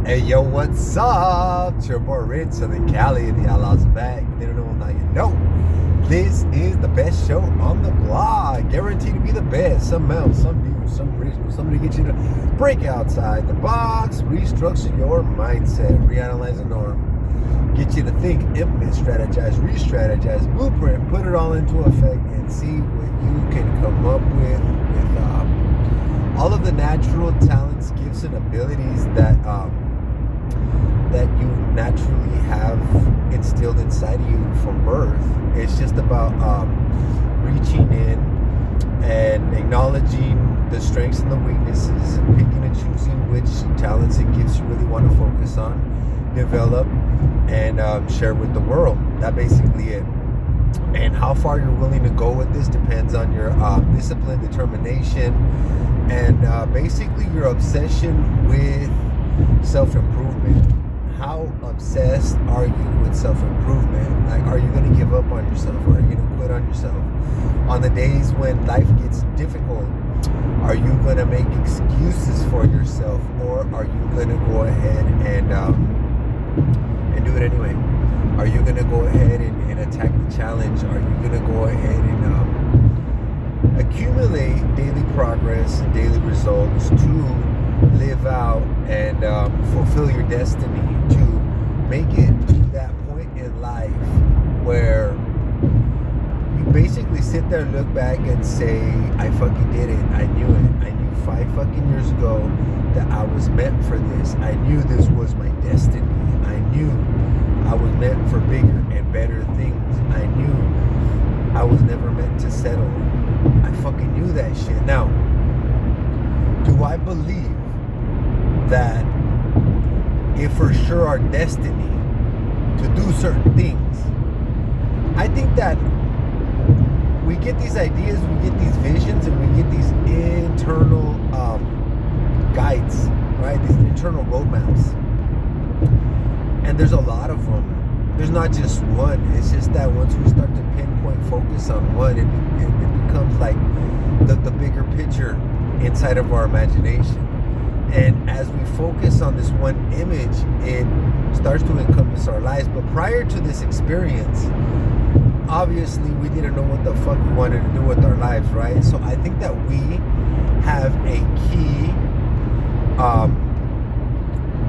Hey yo, what's up? It's your boy Rich, Southern Cali, the Outlaws back. They don't know, now you know. This is the best show on the block. Guaranteed to be the best. Some else, some new, some original. Somebody get you to break outside the box, restructure your mindset, reanalyze the norm, get you to think, implement, strategize, re-strategize, blueprint, put it all into effect, and see what you can come up with all of the natural talents, gifts, and abilities that you naturally have instilled inside of you from birth. It's just about reaching in and acknowledging the strengths and the weaknesses, and picking and choosing which talents and gifts you really want to focus on, develop, and share with the world. That's basically it. And how far you're willing to go with this depends on your discipline, determination, and basically your obsession with self-improvement. How obsessed are you with self-improvement? Like, are you going to give up on yourself, or are you going to quit on yourself? On the days when life gets difficult, are you going to make excuses for yourself, or are you going to go ahead and do it anyway? Are you going to go ahead and attack the challenge? Are you going to go ahead and accumulate daily progress and daily results to live out and fulfill your destiny, to make it to that point in life where you basically sit there, look back, and say, I fucking did it. I knew it. I knew 5 fucking years ago that I was meant for this. I knew this was my destiny. I knew I was meant for bigger and better things. I knew I was never meant to settle. I fucking knew that shit. Now, do I believe that if for sure our destiny to do certain things? I think that we get these ideas, we get these visions, and we get these internal guides, right? These internal roadmaps. And there's a lot of them. There's not just one. It's just that once we start to pinpoint focus on one, it becomes like the bigger picture inside of our imagination. And as we focus on this one image, it starts to encompass our lives. But prior to this experience, obviously we didn't know what the fuck we wanted to do with our lives, right? So I think that we have a key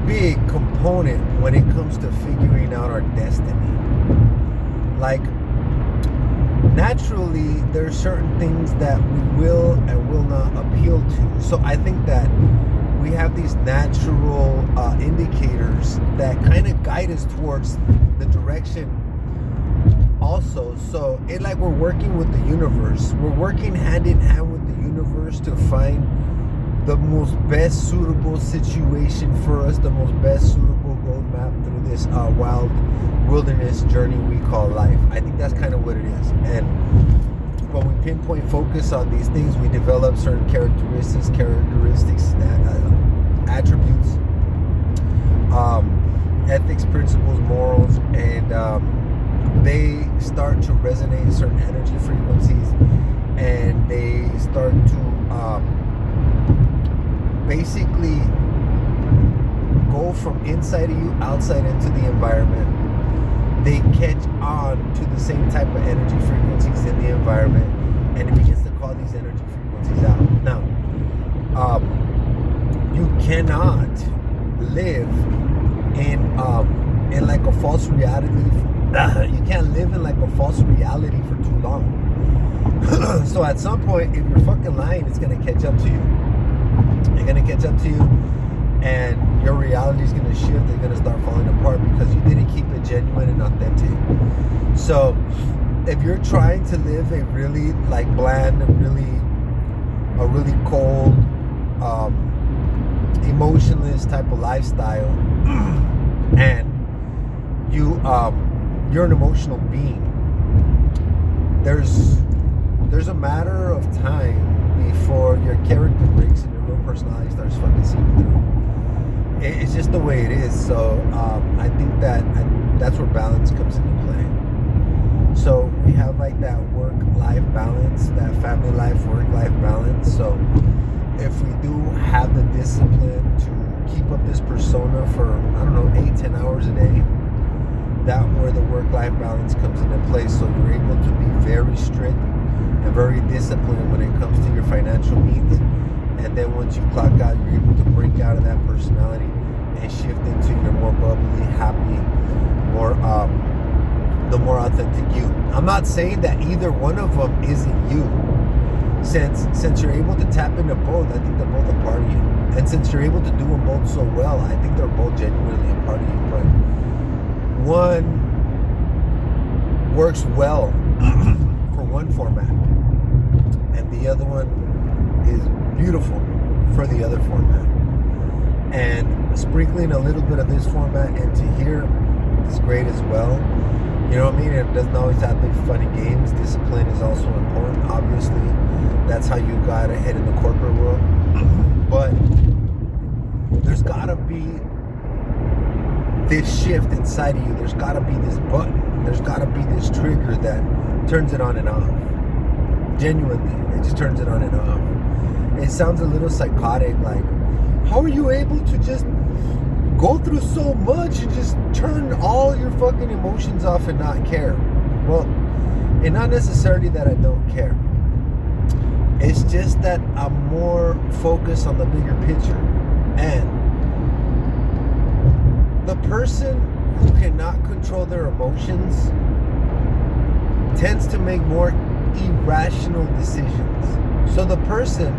big component when it comes to figuring out our destiny. Like, naturally, there are certain things that we will and will not appeal to. So I think that we have these natural indicators that kind of guide us towards the direction also. So it's like we're working with the universe. We're working hand in hand with the universe to find the most best suitable situation for us, the most best suitable roadmap through this wild wilderness journey we call life. I think that's kind of what it is. And when we pinpoint focus on these things, we develop certain characteristics, attributes, ethics, principles, morals, and they start to resonate in certain energy frequencies, and they start to basically go from inside of you outside into the environment. They catch on to the same type of energy frequencies in the environment, and it begins to call these energy frequencies out. Now, you cannot live in like a false reality. You can't live in like a false reality for too long. So at some point, if you're fucking lying, it's gonna catch up to you. They're gonna catch up to you, and your reality is gonna shift. They're gonna start falling apart because you didn't keep it genuine and authentic. So if you're trying to live a really like bland, a really cold, emotionless type of lifestyle, and you're an emotional being, there's a matter of time before your character breaks and your real personality starts fucking seeping through. It's just the way it is. So I think that's where balance comes into play. So we have like that work-life balance, that family life, work-life balance. So if we do have the discipline to keep up this persona for that where the work-life balance comes into play. So you're able to be very strict and very disciplined when it comes to your financial needs. And then once you clock out, you're able to break out of that personality and shift into your more bubbly, happy, more the more authentic you. I'm not saying that either one of them isn't you. Since you're able to tap into both, I think they're both a part of you. And since you're able to do them both so well, I think they're both genuinely a part of you. But one works well for one format, and the other one is beautiful for the other format. And sprinkling a little bit of this format into here is great as well. You know what I mean? It doesn't always have to be funny games. Discipline is also important, obviously. That's how you got ahead in the corporate world. But there's gotta be this shift inside of you. There's gotta be this button. There's gotta be this trigger that turns it on and off. Genuinely, it just turns it on and off. It sounds a little psychotic, like, how are you able to just go through so much and just turn all your fucking emotions off and not care? Well, it's not necessarily that I don't care. It's just that I'm more focused on the bigger picture. And the person who cannot control their emotions tends to make more irrational decisions. So the person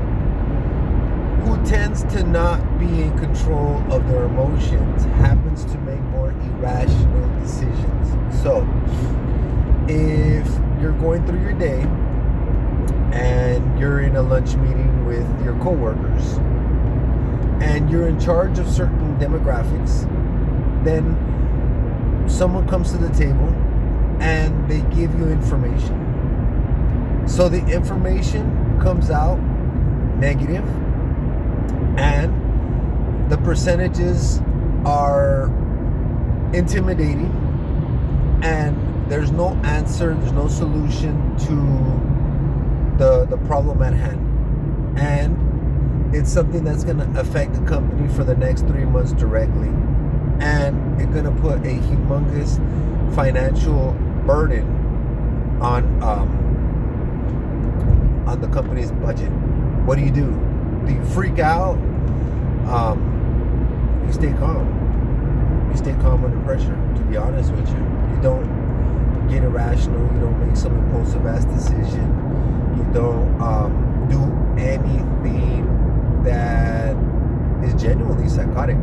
who tends to not be in control of their emotions happens to make more irrational decisions. So if you're going through your day and you're in a lunch meeting with your coworkers and you're in charge of certain demographics, then someone comes to the table and they give you information. So the information comes out negative, and the percentages are intimidating, and there's no answer, there's no solution to the problem at hand. And it's something that's going to affect the company for the next 3 months directly. And it's going to put a humongous financial burden on the company's budget. What do? Do you freak out? You stay calm. You stay calm under pressure, to be honest with you. You don't get irrational. You don't make some impulsive ass decision. You don't do anything that is genuinely psychotic.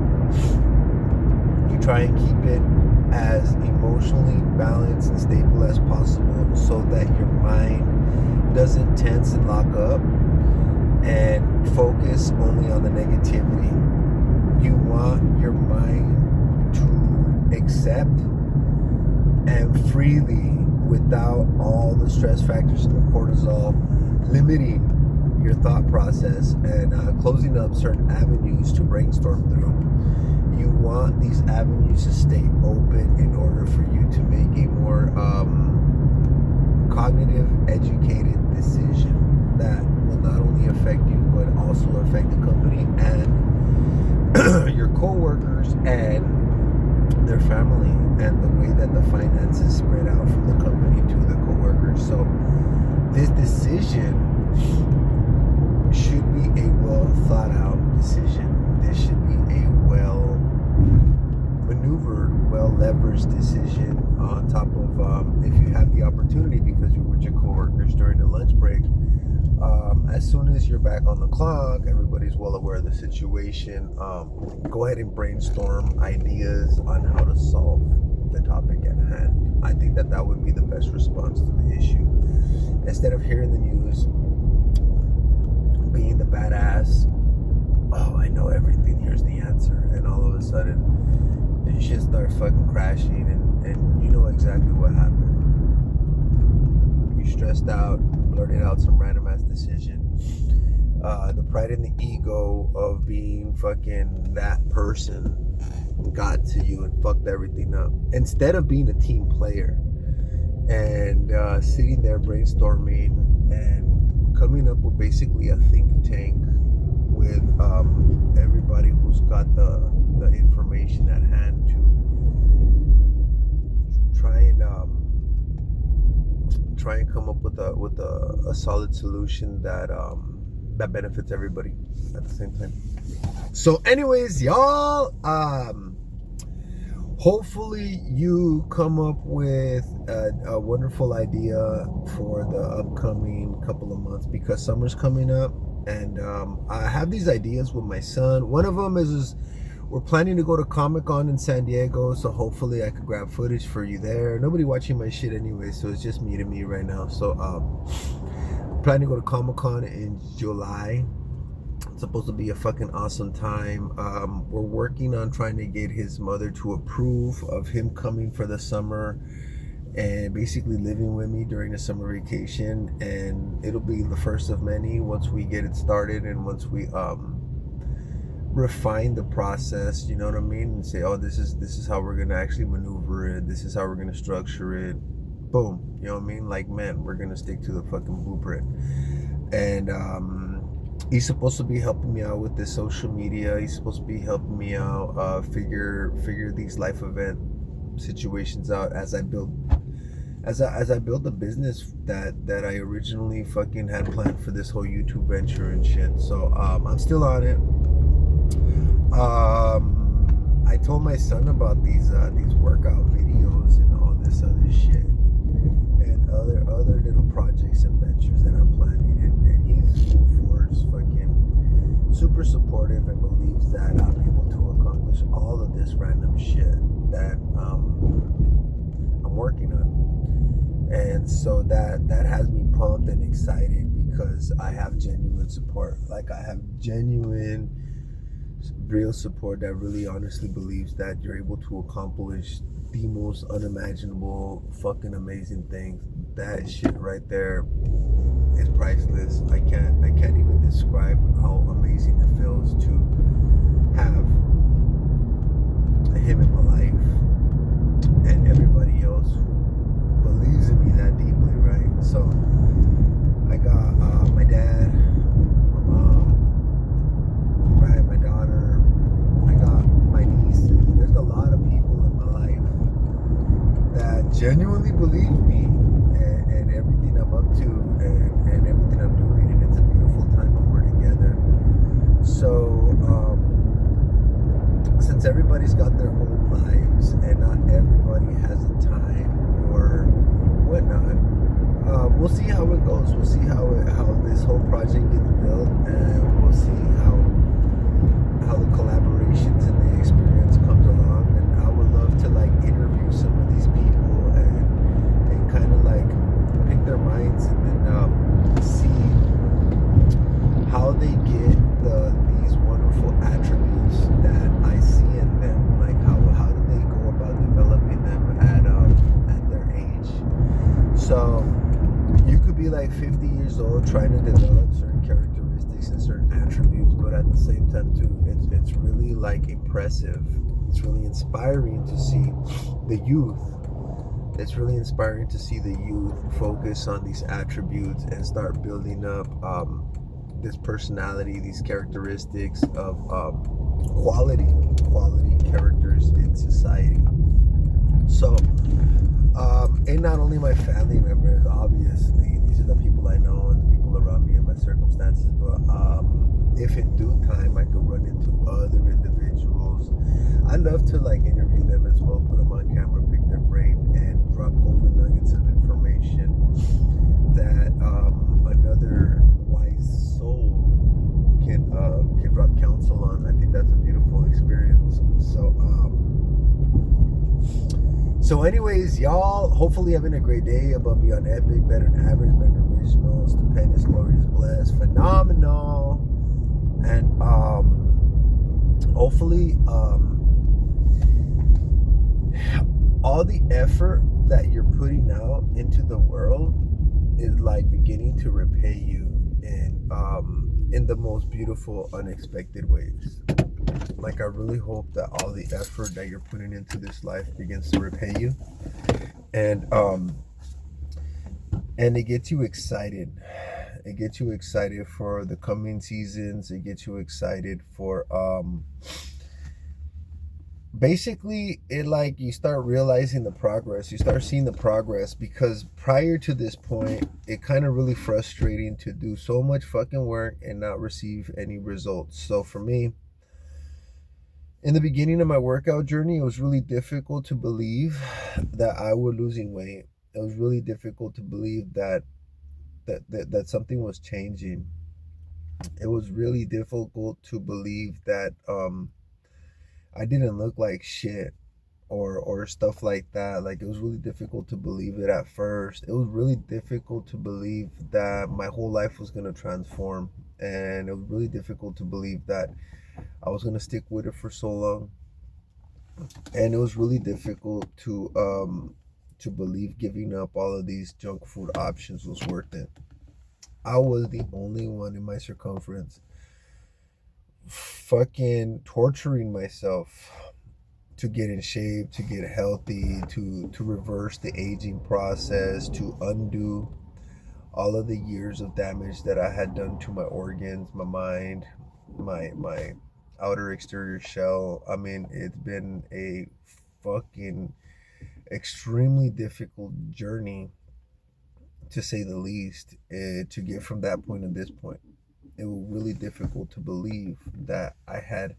You try and keep it as emotionally balanced and stable as possible so that your mind doesn't tense and lock up and focus only on the negativity. You want your mind to accept and freely, without all the stress factors and the cortisol limiting your thought process and closing up certain avenues to brainstorm through. You want these avenues to stay open in order for you to make a more cognitive, educated decision that will not only affect you but also affect the company and your co-workers and their family, and the way that the finances spread out from the company to the co-workers. So this decision should be a well thought out decision. This should be a well maneuvered, well leveraged decision on top of if you have the opportunity, because you're with your coworkers during the lunch break. As soon as you're back on the clock, everybody's well aware of the situation. Go ahead and brainstorm ideas on how to solve the topic at hand. I think that would be the best response to the issue. Instead of hearing the news, being the badass, oh, I know everything, here's the answer, and all of a sudden the shit starts fucking crashing, and you know exactly what happened. You stressed out, blurted out some random ass decision. The pride and the ego of being fucking that person got to you and fucked everything up. Instead of being a team player and sitting there brainstorming and coming up with basically a think tank with everybody who's got the information at hand to try and come up with a solid solution that that benefits everybody at the same time. So anyways, y'all, hopefully you come up with a wonderful idea for the upcoming couple of months, because summer's coming up, and I have these ideas with my son. One of them is we're planning to go to Comic-Con in San Diego, so hopefully I could grab footage for you there. Nobody watching my shit anyway, so it's just me to me right now. So planning to go to Comic-Con in July. It's supposed to be a fucking awesome time. We're working on trying to get his mother to approve of him coming for the summer and basically living with me during the summer vacation, and it'll be the first of many once we get it started and once we refine the process, you know what I mean, and say, oh, this is how we're gonna actually maneuver it, this is how we're gonna structure it, boom, you know what I mean, like, man, we're gonna stick to the fucking blueprint. And he's supposed to be helping me out with this social media. He's supposed to be helping me out figure these life event situations out as I build the business that I originally fucking had planned for this whole YouTube venture and shit. So I'm still on it. I told my son about these workout videos and all this other shit and other little projects and ventures that I'm planning, and he's full force, fucking super supportive, and believes that I'm able to accomplish all of this random shit that I'm working on. And so that has me pumped and excited, because I have genuine support. Like, I have genuine, real support that really honestly believes that you're able to accomplish the most unimaginable fucking amazing things. That shit right there is priceless. I can't even describe how amazing it feels to have him in my life and everybody else who believes in me that deeply, right? So I got my dad, my mom, right, my daughter, I got my nieces. There's a lot of people in my life that genuinely believe me and everything I'm up to and everything I'm doing, and it's a beautiful time when we're together. So since everybody's got their own lives and not everybody has the time or whatnot, we'll see how it goes. We'll see how this whole project gets built, and we'll see how the collaborations and the experience comes along. And I would love to like interview some of these people and kind of like pick their minds, and then see how they get these wonderful attributes that I see in them. Like how do they go about developing them at their age? So you could be like 50 years old trying to develop certain characteristics and certain attributes, but at the same time too, it's really like impressive. It's really inspiring to see the youth. It's really inspiring to see the youth focus on these attributes and start building up this personality, these characteristics of quality characters in society. So, and not only my family members, obviously, these are the people I know and the people around me and my circumstances, but if in due time I could run into other individuals, I'd love to like interview them as well, put them on camera, pick their brain, and drop golden nuggets of information that another wise soul can drop counsel on. I think that's a beautiful experience. So anyways, y'all, hopefully having a great day. Above beyond epic, better than average, better than original, stupendous, glorious, blessed, phenomenal. And hopefully all the effort that you're putting out into the world is like beginning to repay you in the most beautiful, unexpected ways. Like, I really hope that all the effort that you're putting into this life begins to repay you, and it gets you excited. It gets you excited for the coming seasons. It gets you excited for basically it like you start realizing the progress, you start seeing the progress, because prior to this point it kind of really frustrating to do so much fucking work and not receive any results. So for me, in the beginning of my workout journey, it was really difficult to believe that I was losing weight. It was really difficult to believe that something was changing. It was really difficult to believe that I didn't look like shit, or stuff like that. Like, it was really difficult to believe it at first. It was really difficult to believe that my whole life was gonna transform, and it was really difficult to believe that I was gonna stick with it for so long. And it was really difficult to believe giving up all of these junk food options was worth it. I was the only one in my circumference fucking torturing myself to get in shape, to get healthy, to reverse the aging process, to undo all of the years of damage that I had done to my organs, my mind, my outer exterior shell. I mean, it's been a fucking extremely difficult journey, to say the least, to get from that point to this point. It was really difficult to believe that I had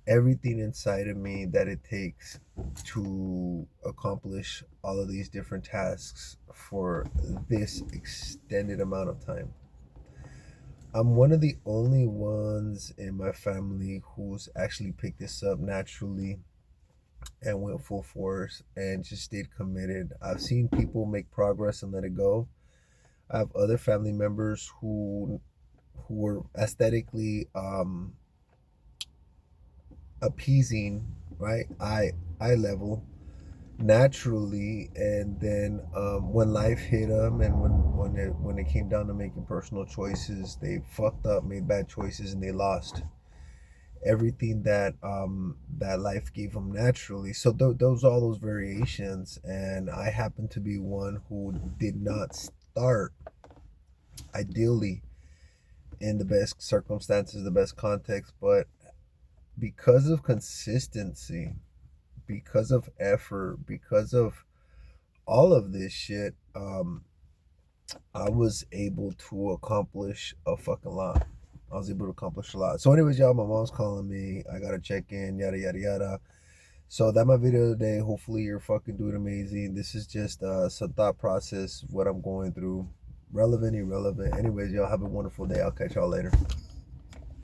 everything inside of me that it takes to accomplish all of these different tasks for this extended amount of time. I'm one of the only ones in my family who's actually picked this up naturally and went full force and just stayed committed. I've seen people make progress and let it go. I have other family members who were aesthetically appeasing, right? Eye level naturally, and then when life hit them, and when it came down to making personal choices, they fucked up, made bad choices, and they lost everything that life gave them naturally. So those all those variations, and I happen to be one who did not start ideally in the best circumstances, the best context, but because of consistency, because of effort, because of all of this shit, I was able to accomplish a fucking lot. I was able to accomplish a lot. So, anyways, y'all, my mom's calling me. I gotta check in, yada yada yada. So that's my video today. Hopefully, you're fucking doing amazing. This is just some thought process, what I'm going through, relevant, irrelevant. Anyways, y'all have a wonderful day. I'll catch y'all later.